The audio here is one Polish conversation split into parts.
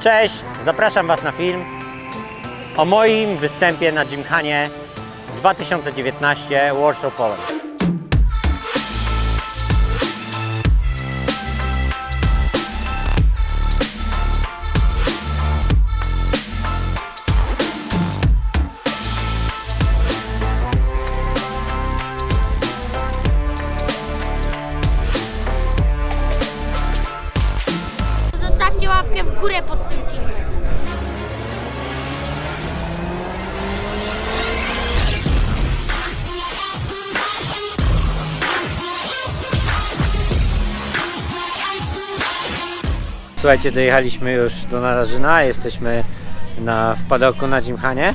Cześć, zapraszam Was na film o moim występie na Gymkhanie 2019 Warsaw, Poland. Zostawcie łapkę w górę pod tym filmem. Słuchajcie, dojechaliśmy już do Nadarzyna, jesteśmy w padoku na Gymkhanie.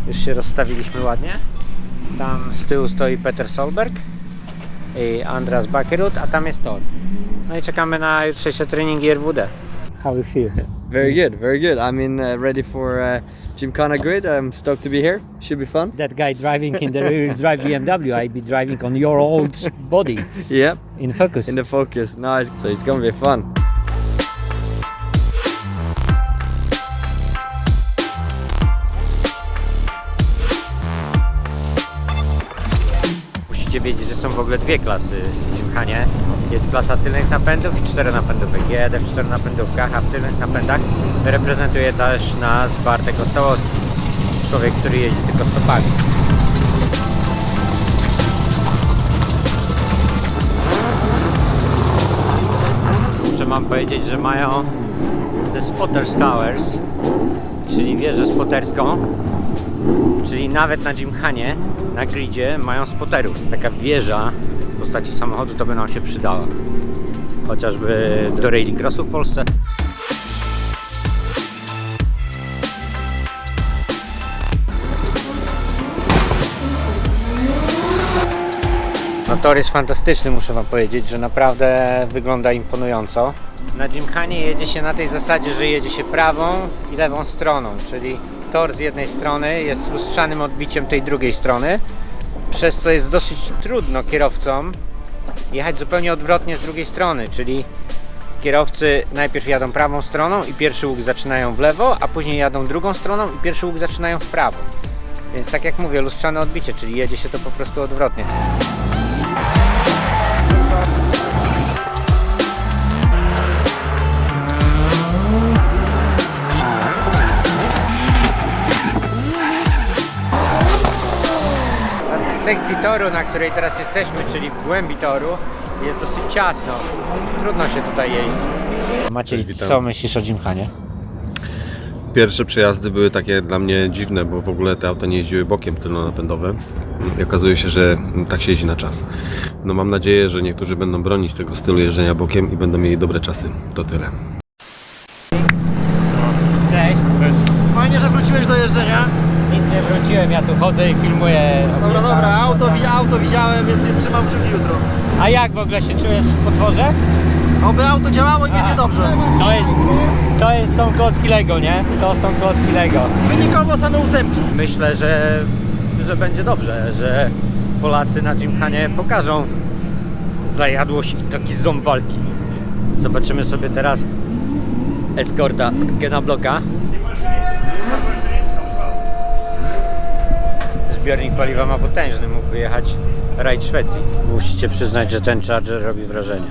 Już się rozstawiliśmy ładnie. Tam z tyłu stoi Peter Solberg i Andras Bakerud, a tam jest Thor. No i czekamy na jutrzejsze treningi RWD. How you feel? Very good, very good. I'm ready for Gymkhana Grid. I'm stoked to be here. Should be fun. That guy driving in the rear drive BMW, I be driving on your old body. Yep. In focus. In the focus. Nice. So it's gonna be fun. Musicie wiedzieć, że są w ogóle dwie klasy w Gymkhanie. Jest klasa tylnych napędów i 4 napędówek. Ja jadę w 4 napędówkach, a w tylnych napędach reprezentuje też nas Bartek Ostołowski. Człowiek, który jeździ tylko stopami. Muszę wam powiedzieć, że mają The Spotters Towers, czyli wieżę spoterską. Czyli nawet na Gymkhanie, na gridzie mają spoterów. Taka wieża w postaci samochodu to by nam się przydała. Chociażby do rallycrossu w Polsce. No tor jest fantastyczny, muszę wam powiedzieć, że naprawdę wygląda imponująco. Na Gymkhanie jedzie się na tej zasadzie, że jedzie się prawą i lewą stroną, czyli tor z jednej strony jest lustrzanym odbiciem tej drugiej strony, przez co jest dosyć trudno kierowcom jechać zupełnie odwrotnie z drugiej strony, czyli kierowcy najpierw jadą prawą stroną i pierwszy łuk zaczynają w lewo, a później jadą drugą stroną i pierwszy łuk zaczynają w prawo. Więc tak jak mówię, lustrzane odbicie, czyli jedzie się to po prostu odwrotnie. W sekcji toru, na której teraz jesteśmy, czyli w głębi toru, jest dosyć ciasno. Trudno się tutaj jeździć. Maciej, co myślisz o Gymkhanie? Pierwsze przejazdy były takie dla mnie dziwne, bo w ogóle te auta nie jeździły bokiem tylnonapędowym i okazuje się, że tak się jeździ na czas. No mam nadzieję, że niektórzy będą bronić tego stylu jeżdżenia bokiem i będą mieli dobre czasy. To tyle. Cześć. Fajnie, że wróciłeś do jeżdżenia. Nic nie wróciłem, ja tu chodzę i filmuję. Dobra, auto widziałem, więc je trzymam kciuki jutro. A jak w ogóle się czujesz w podworze? Oby auto działało i będzie dobrze. Są klocki Lego, nie? To są klocki Lego. Wynikowo same ósemki. Myślę, że będzie dobrze, że Polacy na Gymkhanie pokażą zajadłość i taki ząb walki. Zobaczymy sobie teraz eskorta Gena Blocka. Zbiornik paliwa ma potężny, mógłby jechać rajd Szwecji. Musicie przyznać, że ten Charger robi wrażenie.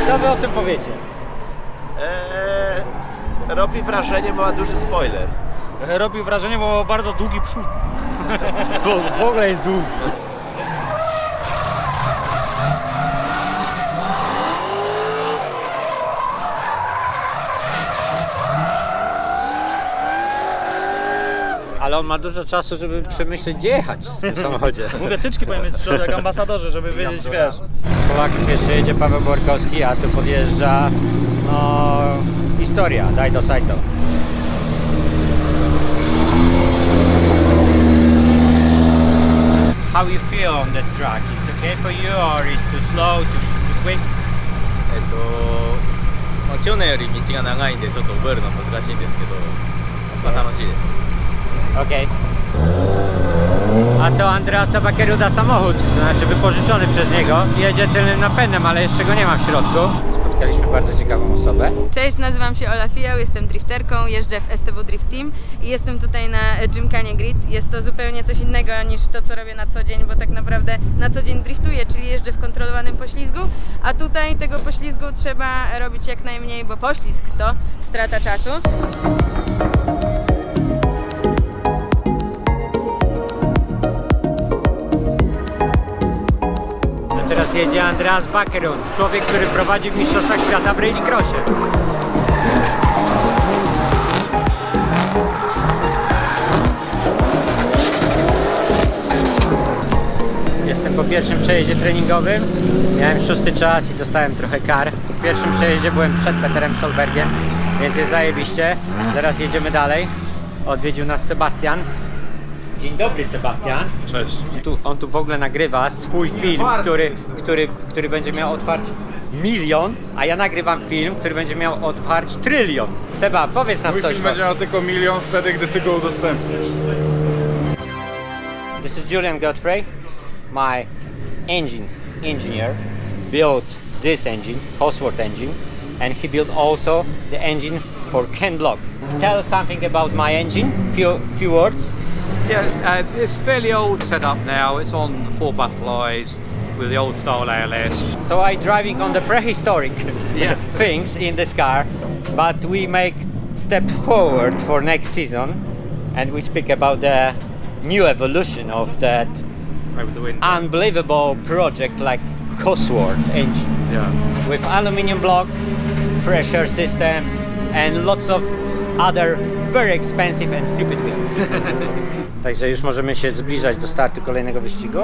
Co wy o tym powiecie? Robi wrażenie, bo ma duży spoiler. Robi wrażenie, bo ma bardzo długi przód. W ogóle jest długi. Ale on ma dużo czasu, żeby przemyśleć, gdzie jechać w tym samochodzie. Mówię, tyczki powinien mieć z przodu jak ambasadorzy, żeby wiedzieć, wiesz. Z Polaków jeszcze jedzie Paweł Borkowski, a tu podjeżdża historia, Daido Saito. How you feel on the track? Is okay for you or is too slow, too quick? まあ、去年より道が長いんでちょっと覚えるのは難しいんですけど、まあ、楽しいです。 Okej. A to Andreasa Bakeruda samochód, to znaczy wypożyczony przez niego. Jedzie tylnym napędem, ale jeszcze go nie ma w środku. Spotkaliśmy bardzo ciekawą osobę. Cześć, nazywam się Ola Fijał, jestem drifterką, jeżdżę w STW Drift Team i jestem tutaj na Gymkhanie Grid. Jest to zupełnie coś innego niż to, co robię na co dzień, bo tak naprawdę na co dzień driftuję, czyli jeżdżę w kontrolowanym poślizgu, a tutaj tego poślizgu trzeba robić jak najmniej, bo poślizg to strata czasu. Teraz jedzie Andreas Bakerud, człowiek, który prowadzi w Mistrzostwach Świata w rallycrossie. Jestem po pierwszym przejeździe treningowym, miałem 6. czas i dostałem trochę kar. W pierwszym przejeździe byłem przed Peterem Solbergiem, więc jest zajebiście. Zaraz jedziemy dalej. Odwiedził nas Sebastian. Dzień dobry, Sebastian. Cześć. On tu w ogóle nagrywa swój film, który będzie miał otwarć 1 000 000, a ja nagrywam film, który będzie miał otwarć 1 000 000 000. Seba, powiedz nam Mój coś. film będzie miał tylko 1 000 000 wtedy, gdy ty go udostępnisz. This is Julian Godfrey. My engineer built this engine, Cosworth engine, and he built also the engine for Ken Block. Tell us something about my engine, few words. Yeah, it's fairly old setup now. It's on 4 butterflies with the old style ALS. So I driving on the prehistoric things in this car, but we make step forward for next season, and we speak about the new evolution of that Over the wind. unbelievable project like Cosworth engine. Yeah. With aluminium block, fresh air system, and lots of other very expensive and stupid things. Także już możemy się zbliżać do startu kolejnego wyścigu.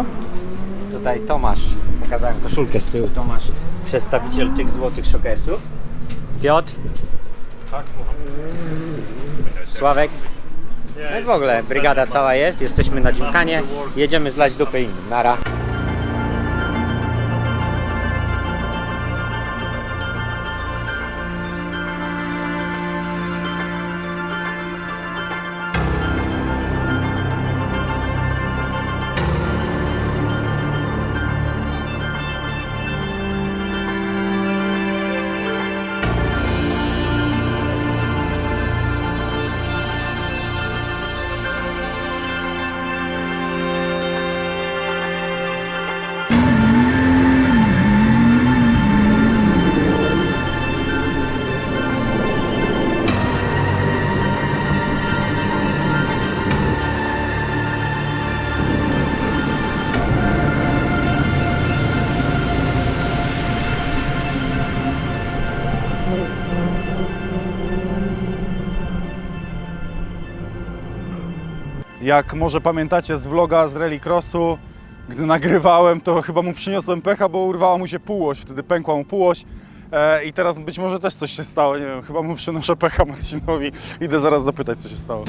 Tutaj Tomasz, pokazałem koszulkę z tyłu, Tomasz, przedstawiciel tych złotych shokersów. Piotr. Tak, słucham. Sławek. No i w ogóle brygada cała jest, jesteśmy na Gymkhanie, jedziemy zlać dupy innym. Nara. Jak może pamiętacie z vloga z rallycrossu, gdy nagrywałem, to chyba mu przyniosłem pecha, bo urwała mu się półoś, wtedy pękła mu półoś. I teraz być może też coś się stało, nie wiem, chyba mu przynoszę pecha Marcinowi. Idę zaraz zapytać, co się stało.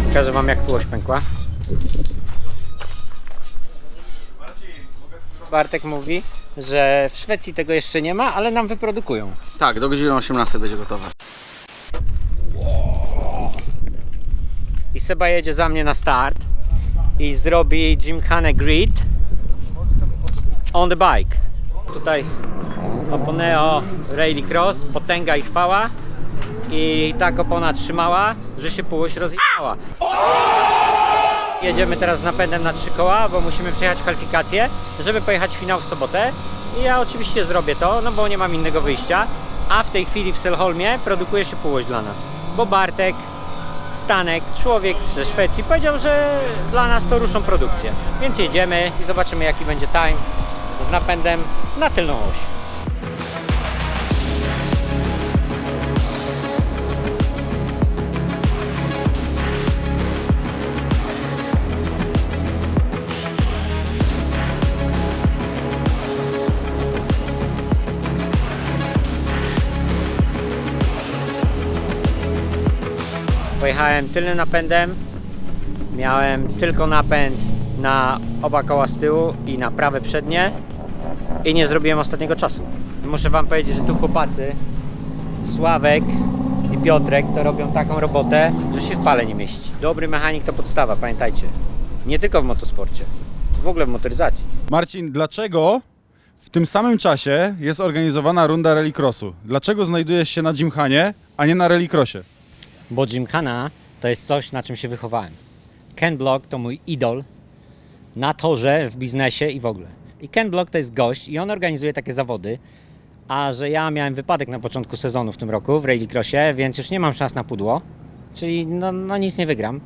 Pokażę wam, jak półoś pękła. Bartek mówi, że w Szwecji tego jeszcze nie ma, ale nam wyprodukują. Tak, do godziny 18 będzie gotowe. I Seba jedzie za mnie na start i zrobi Gymkhana Grid on the bike. Tutaj Oponeo Rallycross, potęga i chwała. I tak opona trzymała, że się półoś rozjechała. Jedziemy teraz z napędem na 3 koła, bo musimy przejechać kwalifikacje, żeby pojechać w finał w sobotę. I ja oczywiście zrobię to, no bo nie mam innego wyjścia. A w tej chwili w Selholmie produkuje się półoś dla nas. Bo Bartek, Stanek, człowiek ze Szwecji, powiedział, że dla nas to ruszą produkcję. Więc jedziemy i zobaczymy, jaki będzie time z napędem na tylną oś. Pojechałem tylnym napędem, miałem tylko napęd na oba koła z tyłu i na prawe przednie i nie zrobiłem ostatniego czasu. Muszę wam powiedzieć, że tu chłopacy, Sławek i Piotrek, to robią taką robotę, że się w pale nie mieści. Dobry mechanik to podstawa, pamiętajcie. Nie tylko w motosporcie, w ogóle w motoryzacji. Marcin, dlaczego w tym samym czasie jest organizowana runda rallycrossu? Dlaczego znajdujesz się na Gymkhanie, a nie na rallycrossie? Bo Gymkhana to jest coś, na czym się wychowałem. Ken Block to mój idol na torze, w biznesie i w ogóle. I Ken Block to jest gość i on organizuje takie zawody, a że ja miałem wypadek na początku sezonu w tym roku w rallycrossie, więc już nie mam szans na pudło, czyli no nic nie wygram.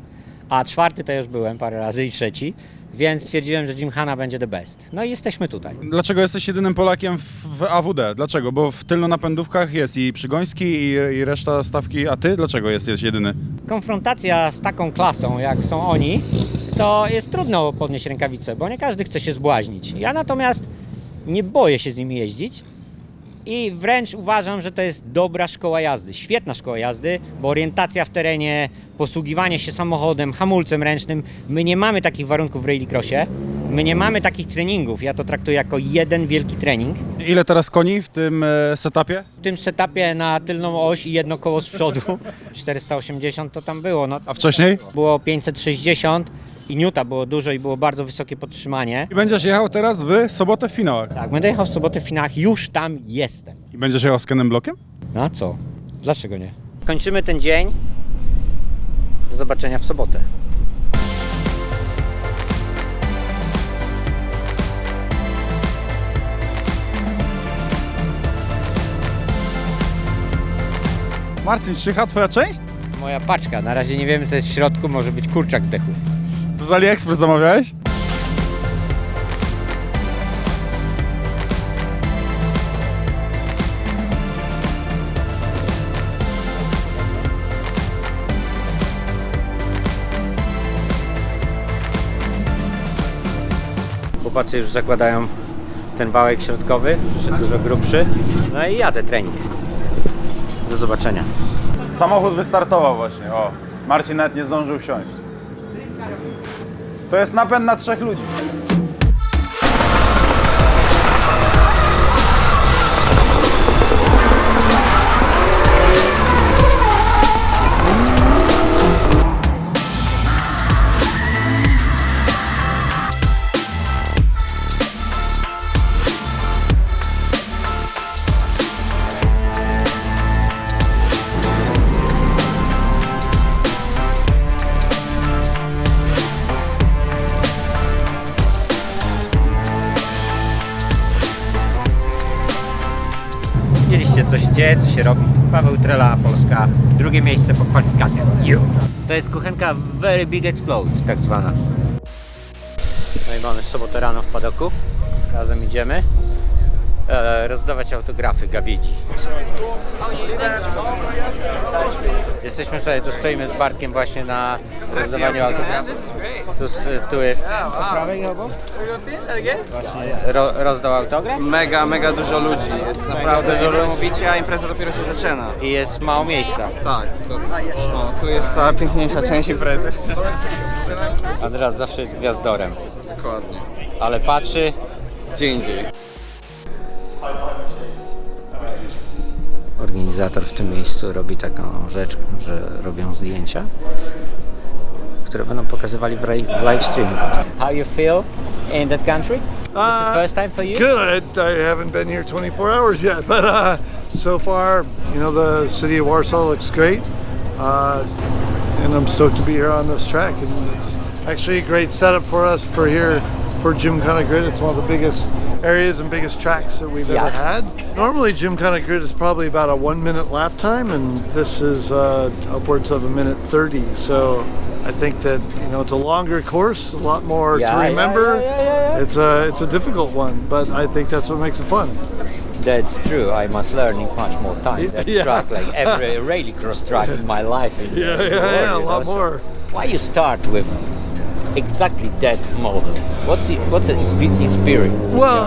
A czwarty to już byłem parę razy i trzeci, więc stwierdziłem, że Gymkhana będzie the best. No i jesteśmy tutaj. Dlaczego jesteś jedynym Polakiem w AWD? Dlaczego? Bo w tylnonapędówkach jest i Przygoński i reszta stawki, a ty dlaczego jesteś jedyny? Konfrontacja z taką klasą, jak są oni, to jest trudno podnieść rękawice, bo nie każdy chce się zbłaźnić. Ja natomiast nie boję się z nimi jeździć i wręcz uważam, że to jest dobra szkoła jazdy, świetna szkoła jazdy, bo orientacja w terenie, posługiwanie się samochodem, hamulcem ręcznym, my nie mamy takich warunków w rallycrossie, my nie mamy takich treningów, ja to traktuję jako jeden wielki trening. Ile teraz koni w tym setupie? W tym setupie na tylną oś i jedno koło z przodu, 480 to tam było. No, A wcześniej? było 560 i newta było dużo i było bardzo wysokie podtrzymanie. I będziesz jechał teraz w sobotę w finałach. Tak, będę jechał w sobotę w finałach, już tam jestem. I będziesz jechał z Kenem Blockiem? No a co? Dlaczego nie? Kończymy ten dzień. Do zobaczenia w sobotę. Marcin, czyha twoja część? Moja paczka, na razie nie wiemy co jest w środku, może być kurczak zdechły. To z AliExpress zamawiałeś? Chłopacy już zakładają ten wałek środkowy, przyszedł dużo grubszy. No i jadę trening. Do zobaczenia. Samochód wystartował właśnie, o. Marcin nawet nie zdążył wsiąść. To jest napęd na 3 ludzi. Widzieliście co się dzieje, co się robi. Paweł Trela, Polska. Drugie miejsce po kwalifikacjach. To jest kuchenka Very Big Explode, tak zwana. No i mamy sobotę rano w padoku. Razem idziemy rozdawać autografy gawiedzi. Jesteśmy sobie, tu stoimy z Bartkiem właśnie na rozdawaniu autografów. Tu jest po prawej obok. Właśnie rozdał autograf. Mega dużo ludzi. Jest naprawdę dużo niesamowicie, a impreza dopiero się zaczyna. I jest mało miejsca. Tak. O, tu jest ta piękniejsza część imprezy. Andreas zawsze jest gwiazdorem, Dokładnie. ale patrzy. Gdzie indziej. Organizator w tym miejscu robi taką rzecz, że robią zdjęcia, które będą pokazywali w live streaming. How you feel in that country? This is first time for you? Good. I haven't been here 24 hours yet, but so far, you know, the city of Warsaw looks great, and I'm stoked to be here on this track. And it's actually a great setup for us for here for Gymkhana Grid. It's one of the biggest areas and biggest tracks that we've ever had. Normally, Gymkhana Grid is probably about a 1-minute lap time, and this is upwards of 1:30. So I think that, you know, it's a longer course, a lot more to remember. It's a difficult one, but I think that's what makes it fun. That's true. I must learn in much more time. That Yeah. track, like every rallycross track in my life. Yeah, a lot more. Why you start with exactly that model? What's the experience? Well,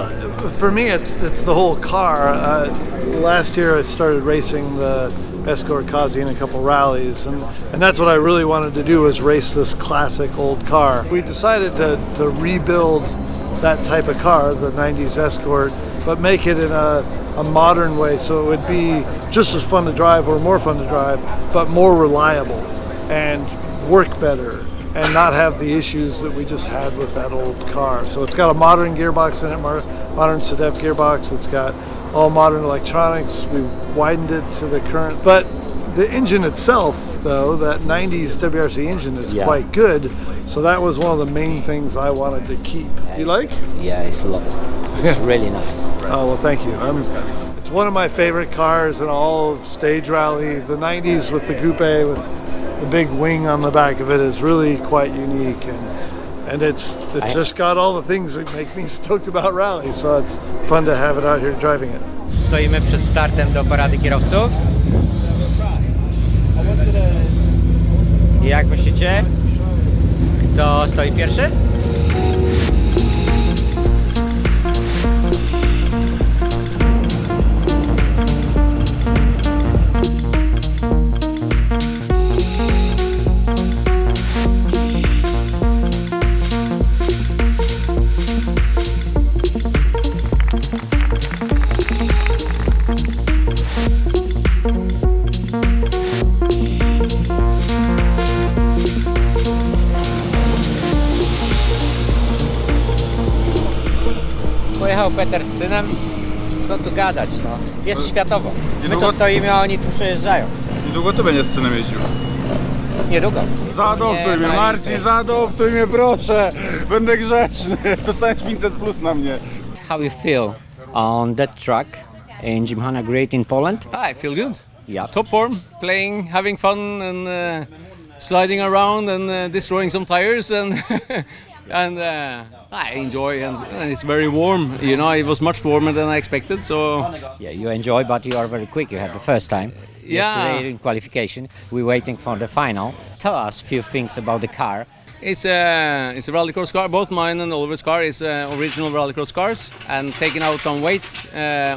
for me, it's the whole car. Last year, I started racing the Escort Kazi in a couple rallies, and that's what I really wanted to do, was race this classic old car. We decided to rebuild that type of car, the 90s Escort, but make it in a modern way so it would be just as fun to drive or more fun to drive, but more reliable and work better and not have the issues that we just had with that old car. So it's got a modern gearbox in it, modern SEDEF gearbox. It's got all modern electronics. We widened it to the current, but the engine itself, though, that 90s WRC engine is quite good. So that was one of the main things I wanted to keep. You like? Yeah, it's a lot. It's really nice. Oh, well, thank you. It's one of my favorite cars in all of stage rally. The 90s with the coupe with the big wing on the back of it is really quite unique, and it's just got all the things that make me stoked about rally. So it's fun to have it out here driving it. Stoimy przed startem do parady kierowców. I jak myślicie, kto stoi pierwszy? Pojechał Peter z synem, co tu gadać, no. Jest światowo. My to stoimy, a oni tu przejeżdżają. Niedługo ty będziesz z synem jeździł. Niedługo. Zaadoptuj mnie, Marcin, zaadoptuj mnie, proszę. Będę grzeczny. Dostaniesz 500+ na mnie. How you feel on that track in Gymkhana Great in Poland? I feel good. Yeah. Top form, playing, having fun, and sliding around and destroying some tires, and and I enjoy, and it's very warm. You know, it was much warmer than I expected. So Yeah, you enjoy, but you are very quick. You have the first time. Yesterday in qualification, we're waiting for the final. Tell us a few things about the car. it's a rallycross car. Both mine and Oliver's car is original rallycross cars, and taking out some weight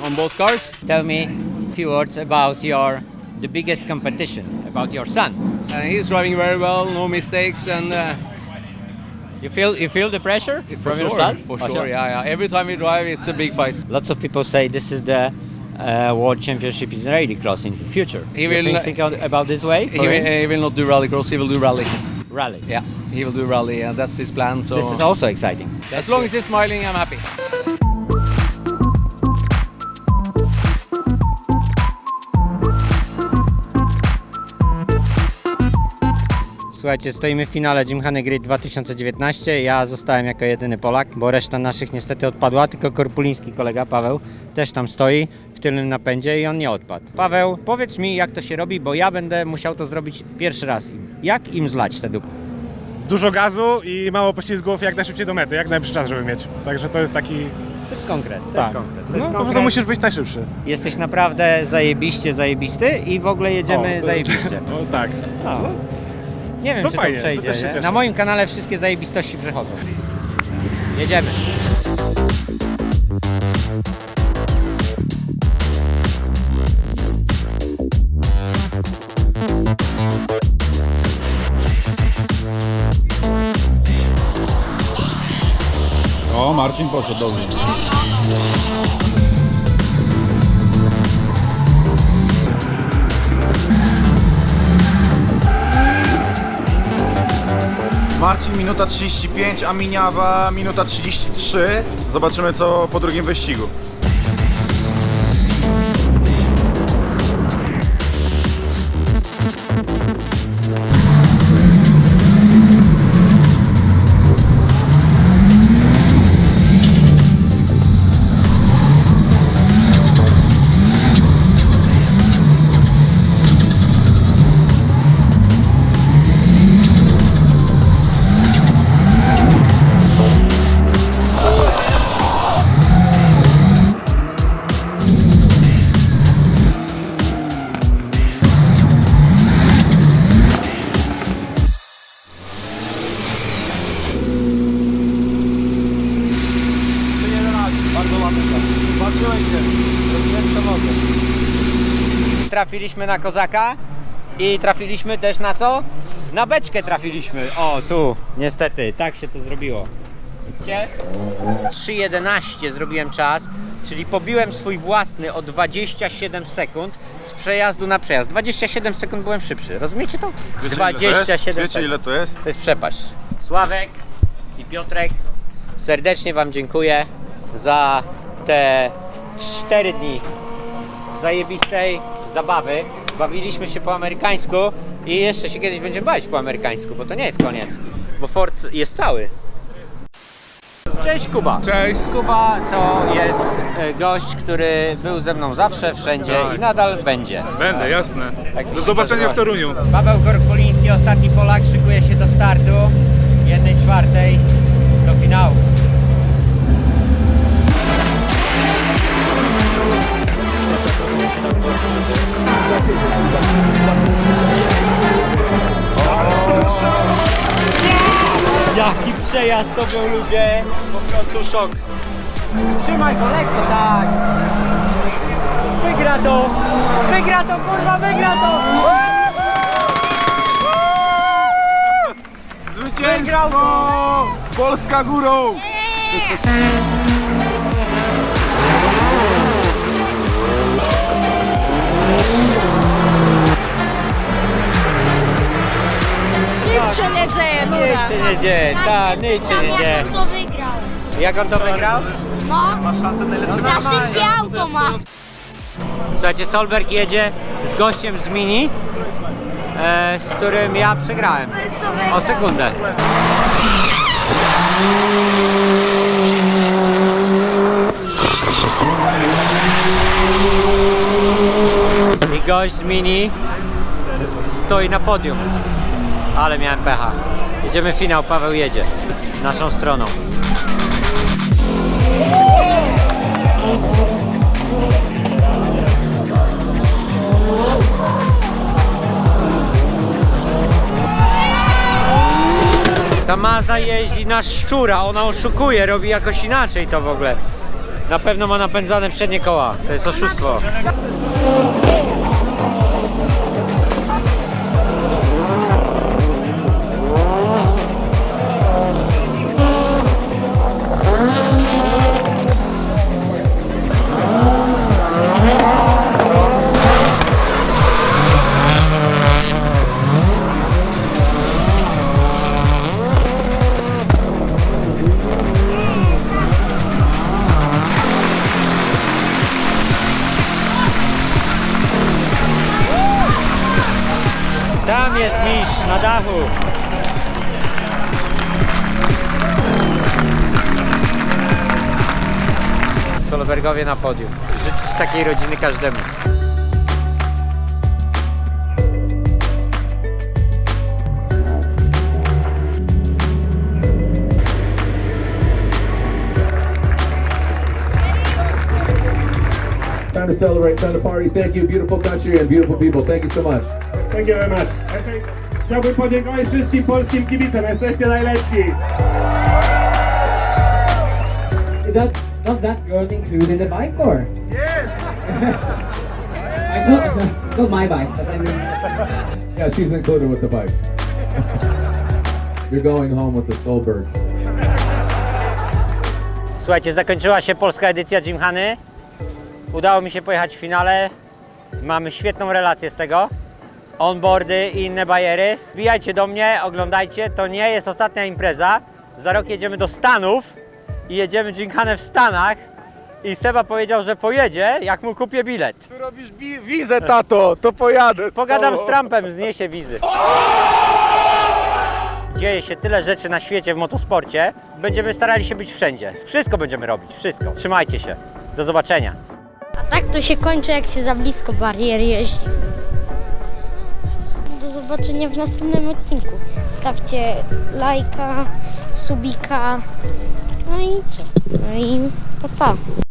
on both cars. Tell me a few words about the biggest competition, about your son. He's driving very well, no mistakes, and. You feel the pressure from your son? For sure, yeah. Every time we drive, it's a big fight. Lots of people say this is the World Championship in rallycross in the future. He will think about this way? He will not do rallycross. He will do rally. Rally. Yeah, he will do rally, and that's his plan. So This is also exciting. as long as he's smiling, I'm happy. Słuchajcie, stoimy w finale Gymkhany Grid 2019. Ja zostałem jako jedyny Polak, bo reszta naszych niestety odpadła, tylko Korpuliński kolega Paweł też tam stoi w tylnym napędzie i on nie odpadł. Paweł, powiedz mi, jak to się robi, bo ja będę musiał to zrobić pierwszy raz im. Jak im zlać te dupy? Dużo gazu i mało poślizgów, jak najszybciej do mety, jak najlepszy czas, żeby mieć. Także to jest taki... To jest konkret. To Tak. jest konkret. To No, jest po konkret. prostu musisz być najszybszy. Jesteś naprawdę zajebisty i w ogóle jedziemy zajebiście. No tak. No. Nie wiem, To czy fajnie, to to przejdzie. też się nie? cieszę. Na moim kanale wszystkie zajebistości przechodzą. Jedziemy. O, Marcin poszedł dobrze. Marcin minuta 35, a Miniawa minuta 33. Zobaczymy co po drugim wyścigu. trafiliśmy na kozaka i trafiliśmy też na co? Na beczkę trafiliśmy. O, tu, niestety, tak się to zrobiło. Widzicie? 3:11 zrobiłem czas, czyli pobiłem swój własny o 27 sekund z przejazdu na przejazd. 27 sekund byłem szybszy, rozumiecie to? 27 Wiecie ile to jest? To jest przepaść. Sławek i Piotrek, serdecznie Wam dziękuję za te 4 dni zajebistej zabawy. Bawiliśmy się po amerykańsku i jeszcze się kiedyś będziemy bawić po amerykańsku, bo to nie jest koniec, bo fort jest cały. Cześć Kuba! Cześć! Kuba to jest gość, który był ze mną zawsze, wszędzie i nadal będzie. Będę, jasne. Tak Do zobaczenia w Toruniu. Paweł Korkuliński, ostatni Polak, szykuje się do startu 1/4 do finału. Jaki przejazd to był, ludzie! Po prostu szok. Trzymaj go lekko, tak! Wygra to! Wygra to, kurwa, wygra to! Zwycięstwo! Polska górą! Nic się nie dzieje, nuda. Nic się nie dzieje, tak, nic się nie dzieje. Jak on to wygrał? Jak on to wygrał? No, za szybkie auto ma. Słuchajcie, Solberg jedzie z gościem z Mini, z którym ja przegrałem o sekundę. I gość z Mini stoi na podium, ale miałem pecha. Jedziemy w finał, Paweł jedzie naszą stroną. Ta Mazda jeździ na szczura, ona oszukuje, robi jakoś inaczej to w ogóle. Na pewno ma napędzane przednie koła, to jest oszustwo. Tam jest mistrz na dachu. Solbergowie na podium. Życzyć takiej rodziny każdemu. Time to celebrate, time to party. Thank you, beautiful country and beautiful people. Thank you so much. Thank you very much. Chciałbym podziękować wszystkim polskim kibicom, jesteście najlepsi. Does that girl include in the bike or? Yes! Not my bike, but I mean... Yeah, she's included with the bike. You're going home with the Solbergs. Słuchajcie, zakończyła się polska edycja Gymkhany. Udało mi się pojechać w finale. Mamy świetną relację z tego. Onboardy i inne bajery. Wbijajcie do mnie, oglądajcie. To nie jest ostatnia impreza. Za rok jedziemy do Stanów i jedziemy Gymkhanę w Stanach. I Seba powiedział, że pojedzie, jak mu kupię bilet. Tu robisz wizę, tato, to pojadę. Pogadam z Trumpem, zniesie wizy. Dzieje się tyle rzeczy na świecie w motosporcie. Będziemy starali się być wszędzie. Wszystko będziemy robić, wszystko. Trzymajcie się. Do zobaczenia. A tak to się kończy, jak się za blisko barier jeździ. Do zobaczenia w następnym odcinku. Stawcie lajka, subika. No i co? No i pa pa.